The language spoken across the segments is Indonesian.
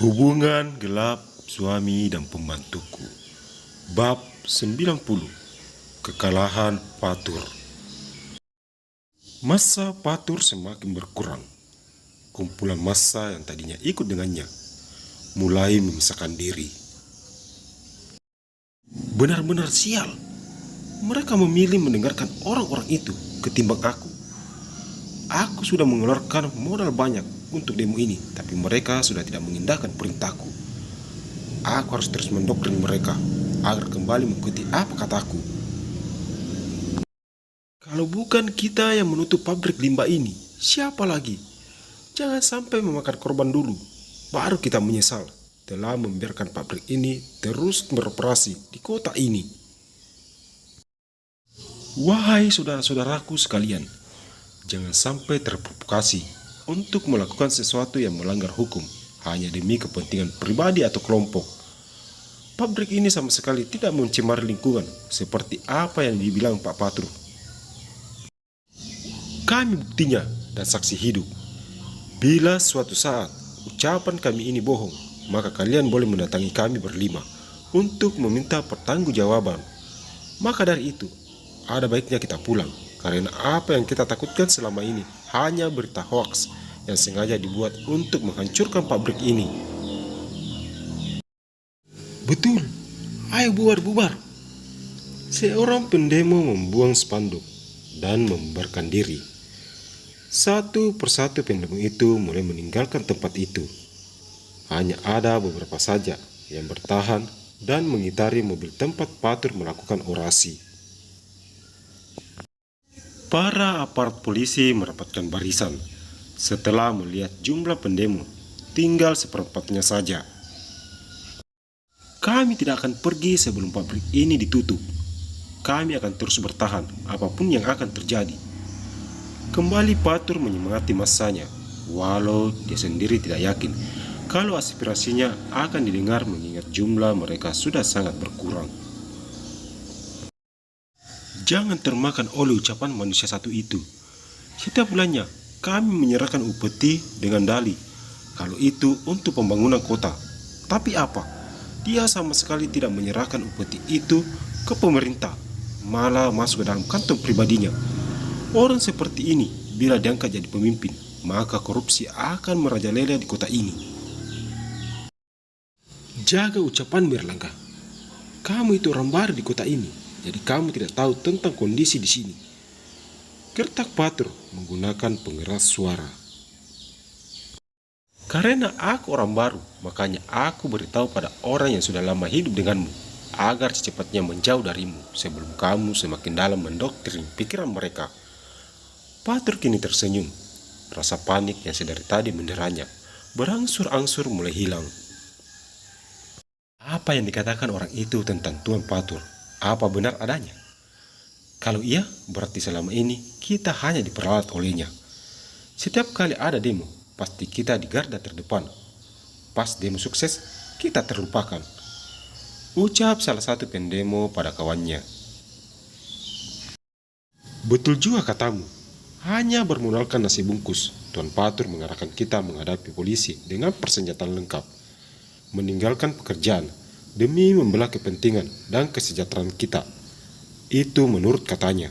Hubungan gelap suami dan pembantuku. Bab 90. Kekalahan Patur. Massa Patur semakin berkurang. Kumpulan massa yang tadinya ikut dengannya mulai memisahkan diri. Benar-benar sial. Mereka memilih mendengarkan orang-orang itu ketimbang aku. Aku sudah mengeluarkan modal banyak untuk demo ini, tapi mereka sudah tidak mengindahkan perintahku. Aku harus terus mendoktrin mereka agar kembali mengikuti apa kataku. Kalau bukan kita yang menutup pabrik limbah ini, siapa lagi? Jangan sampai memakan korban dulu, baru kita menyesal telah membiarkan pabrik ini terus beroperasi di kota ini. Wahai saudara-saudaraku sekalian, jangan sampai terprovokasi untuk melakukan sesuatu yang melanggar hukum hanya demi kepentingan pribadi atau kelompok. Pabrik ini sama sekali tidak mencemari lingkungan seperti apa yang dibilang Pak Patur. Kami buktinya dan saksi hidup. Bila suatu saat ucapan kami ini bohong, maka kalian boleh mendatangi kami berlima untuk meminta pertanggungjawaban. Maka dari itu, ada baiknya kita pulang, karena apa yang kita takutkan selama ini hanya berita hoaks yang sengaja dibuat untuk menghancurkan pabrik ini. Betul, ayo bubar. Seorang pendemo membuang spanduk dan membubarkan diri. Satu persatu pendemo itu mulai meninggalkan tempat itu. Hanya ada beberapa saja yang bertahan dan mengitari mobil tempat Patur melakukan orasi. Para aparat polisi merapatkan barisan setelah melihat jumlah pendemo tinggal seperempatnya saja. Kami tidak akan pergi sebelum pabrik ini ditutup. Kami akan terus bertahan apapun yang akan terjadi. Kembali Patur menyemangati massanya, walau dia sendiri tidak yakin kalau aspirasinya akan didengar mengingat jumlah mereka sudah sangat berkurang. Jangan termakan oleh ucapan manusia satu itu. Setiap bulannya kami menyerahkan upeti dengan dalih kalau itu untuk pembangunan kota. Tapi apa? Dia sama sekali tidak menyerahkan upeti itu ke pemerintah, malah masuk ke dalam kantong pribadinya. Orang seperti ini bila diangkat jadi pemimpin, maka korupsi akan merajalela di kota ini. Jaga ucapan Erlangga. Kamu itu orang baru di kota ini, jadi kamu tidak tahu tentang kondisi di sini. Gertak Patur menggunakan pengeras suara. Karena aku orang baru, makanya aku beritahu pada orang yang sudah lama hidup denganmu, agar secepatnya menjauh darimu sebelum kamu semakin dalam mendoktrin pikiran mereka. Patur kini tersenyum. Rasa panik yang sedari tadi menderanya berangsur-angsur mulai hilang. Apa yang dikatakan orang itu tentang Tuan Patur, apa benar adanya? Kalau iya, berarti selama ini kita hanya diperalat olehnya. Setiap kali ada demo, pasti kita di garda terdepan. Pas demo sukses, kita terlupakan. Ucap salah satu pendemo pada kawannya. Betul juga katamu. Hanya bermodalkan nasi bungkus, Tuan Patur mengarahkan kita menghadapi polisi dengan persenjataan lengkap. Meninggalkan pekerjaan demi membela kepentingan dan kesejahteraan kita. Itu menurut katanya.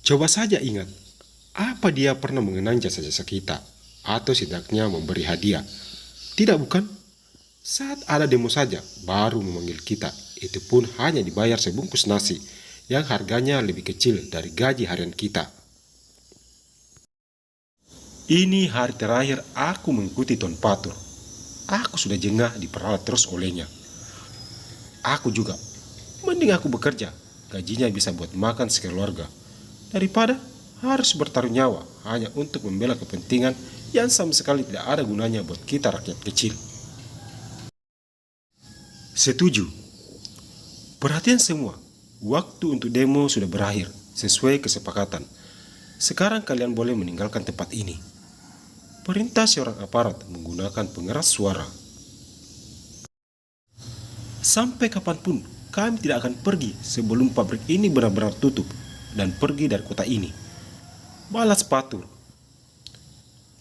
Coba saja ingat, apa dia pernah mengenang jasa-jasa kita, atau setidaknya memberi hadiah? Tidak bukan? Saat ada demo saja, baru memanggil kita. Itu pun hanya dibayar sebungkus nasi, yang harganya lebih kecil dari gaji harian kita. Ini hari terakhir aku mengikuti Tuan Patur. Aku sudah jengah diperalat terus olehnya. Aku juga. Mending aku bekerja, gajinya bisa buat makan sekeluarga, daripada harus bertaruh nyawa hanya untuk membela kepentingan yang sama sekali tidak ada gunanya buat kita rakyat kecil. Setuju. Perhatian semua, waktu untuk demo sudah berakhir sesuai kesepakatan. Sekarang kalian boleh meninggalkan tempat ini. Perintah seorang aparat menggunakan pengeras suara. Sampai kapanpun kami tidak akan pergi sebelum pabrik ini benar-benar tutup dan pergi dari kota ini. Balas Patur.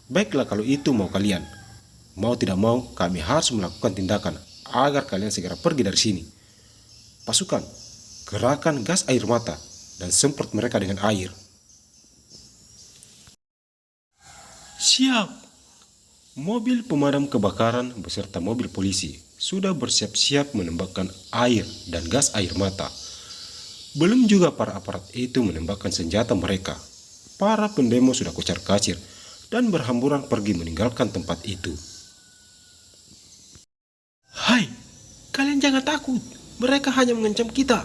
Baiklah kalau itu mau kalian. Mau tidak mau, kami harus melakukan tindakan agar kalian segera pergi dari sini. Pasukan, gerakan gas air mata dan semprot mereka dengan air. Siap. Mobil pemadam kebakaran beserta mobil polisi sudah bersiap-siap menembakkan air dan gas air mata. Belum juga para aparat itu menembakkan senjata mereka. Para pendemo sudah kocar-kacir dan berhamburan pergi meninggalkan tempat itu. Hai, kalian jangan takut. Mereka hanya mengancam kita.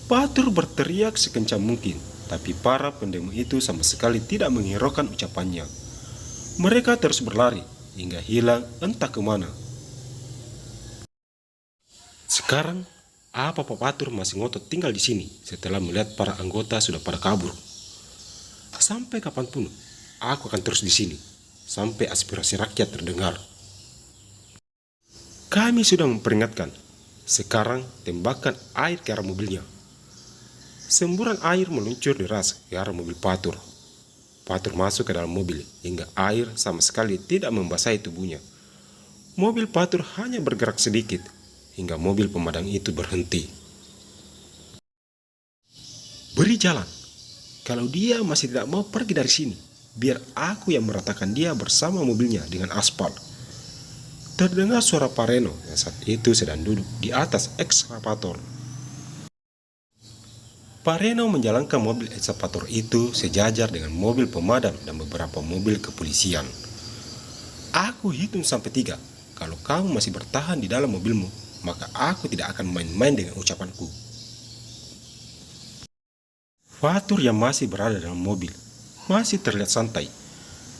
Patur berteriak sekencang mungkin, tapi para pendemo itu sama sekali tidak menghiraukan ucapannya. Mereka terus berlari hingga hilang entah kemana. Sekarang, apa Pak Patur masih ngotot tinggal di sini setelah melihat para anggota sudah pada kabur? Sampai kapanpun, aku akan terus di sini sampai aspirasi rakyat terdengar. Kami sudah memperingatkan. Sekarang tembakkan air ke arah mobilnya. Semburan air meluncur deras ke arah mobil Patur. Patur masuk ke dalam mobil hingga air sama sekali tidak membasahi tubuhnya. Mobil Patur hanya bergerak sedikit hingga mobil pemadam itu berhenti. Beri jalan. Kalau dia masih tidak mau pergi dari sini, biar aku yang meratakan dia bersama mobilnya dengan aspal. Terdengar suara Pak Reno yang saat itu sedang duduk di atas ekskavator. Pak Reno menjalankan mobil ekskavator itu sejajar dengan mobil pemadam dan beberapa mobil kepolisian. Aku hitung sampai 3. Kalau kamu masih bertahan di dalam mobilmu, maka aku tidak akan main-main dengan ucapanku. Fatur yang masih berada dalam mobil masih terlihat santai.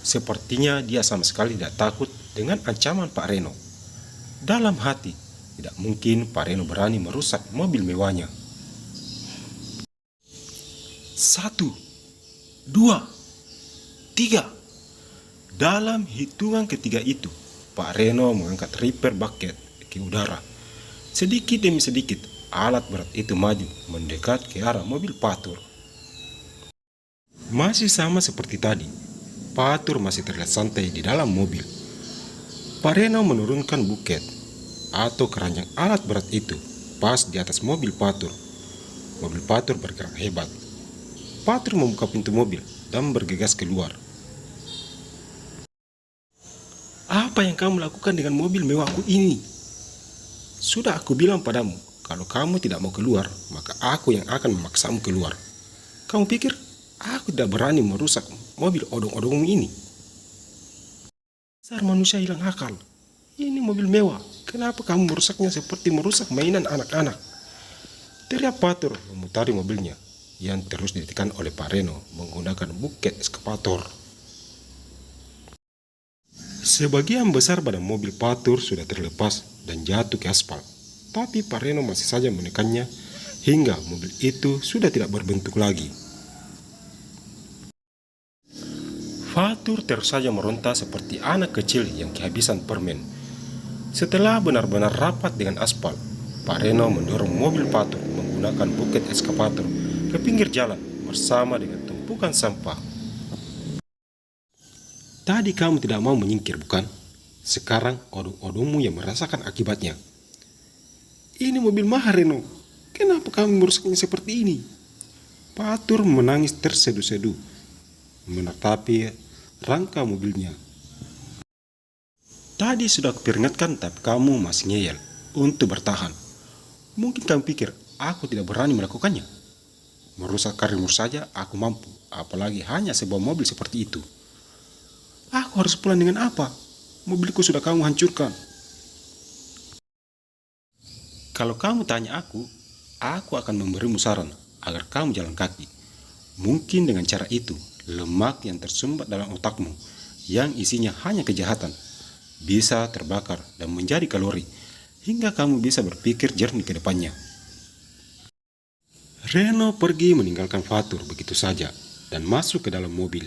Sepertinya dia sama sekali tidak takut dengan ancaman Pak Reno. Dalam hati, tidak mungkin Pak Reno berani merusak mobil mewahnya. 1, 2, 3. Dalam hitungan ketiga itu, Pak Reno mengangkat repair bucket ke udara. Sedikit demi sedikit, alat berat itu maju mendekat ke arah mobil Patur. Masih sama seperti tadi, Patur masih terlihat santai di dalam mobil. Pak Reno menurunkan buket atau keranjang alat berat itu pas di atas mobil Patur. Mobil Patur bergerak hebat. Patur membuka pintu mobil dan bergegas keluar. Apa yang kamu lakukan dengan mobil mewahku ini? Sudah aku bilang padamu, kalau kamu tidak mau keluar, maka aku yang akan memaksamu keluar. Kamu pikir aku tidak berani merusak mobil odong-odongmu ini? Dasar manusia hilang akal. Ini mobil mewah. Kenapa kamu merusaknya seperti merusak mainan anak-anak? Teriak Patur memutari mobilnya yang terus ditekan oleh Pak Reno menggunakan buket ekskavator. Sebagian besar badan mobil Patur sudah terlepas dan jatuh ke aspal, tapi Pak Reno masih saja menekannya hingga mobil itu sudah tidak berbentuk lagi. Patur terus saja meronta seperti anak kecil yang kehabisan permen. Setelah benar-benar rapat dengan aspal, Pak Reno mendorong mobil Patur menggunakan buket ekskavator ke pinggir jalan bersama dengan tumpukan sampah. Tadi kamu tidak mau menyingkir, bukan? Sekarang odong-odongmu yang merasakan akibatnya. Ini mobil mahal, Reno. Kenapa kamu merusaknya seperti ini? Patur menangis terseduh-seduh menatapi rangka mobilnya. Tadi sudah kuperingatkan, tapi kamu masih ngeyel untuk bertahan. Mungkin kamu pikir aku tidak berani melakukannya. Merusak karirmu saja aku mampu, apalagi hanya sebuah mobil seperti itu. Aku harus pulang dengan apa? Mobilku sudah kamu hancurkan. Kalau kamu tanya aku akan memberimu saran agar kamu jalan kaki. Mungkin dengan cara itu, lemak yang tersumbat dalam otakmu, yang isinya hanya kejahatan, bisa terbakar dan menjadi kalori, hingga kamu bisa berpikir jernih ke depannya. Reno pergi meninggalkan Fatur begitu saja dan masuk ke dalam mobil.